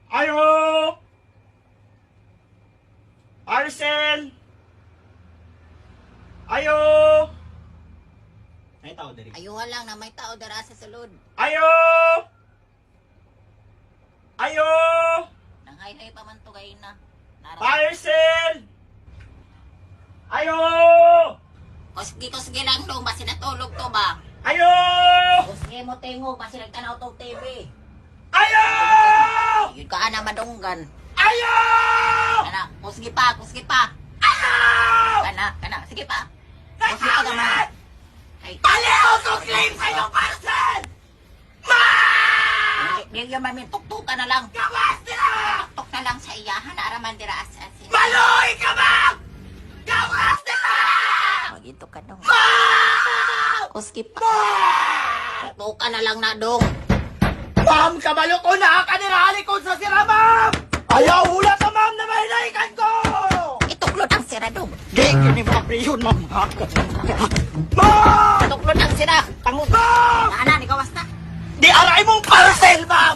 Ayo! Parcel! Ayo! May tao dali. Ayuha lang na may tao dara sa sulod. Ayo! Ayo! Nanghay-hay pa man to gay na. Parcel! Ayo! Kusgi lang dong, basi natulog to ba? Ayo! Kusgi mo tingog, basi nagtanaw to TV. Ayo! Yun ka ana madunggan. Ayo! Kana, kusgi pa. Ayo! Kana, sige pa. Kusgi pa gamay. Ay, Paliho ko claim sa iyong parcel! Ma! di yung mamin, tuktukan na lang. Gawas nila! Tuktok na lang sa iyahan, araman dira asasin. Maloy ka ba? Gawas nila! Wag ito ka dong. Ma! Kusgi pa. Tuktukan na lang na dong. Ma'am, kabalo ko na kanirali ko sa sira, ma'am! Ayaw hula ka, ma'am, na mahinaikan ko! Ituklod ang sira dong. Di, yun yung mga priyon, ma'am. Ma'am! Ituklod ang sira. Ma'am! Ana, ni gawas na. Di aray mong parcel, ma'am!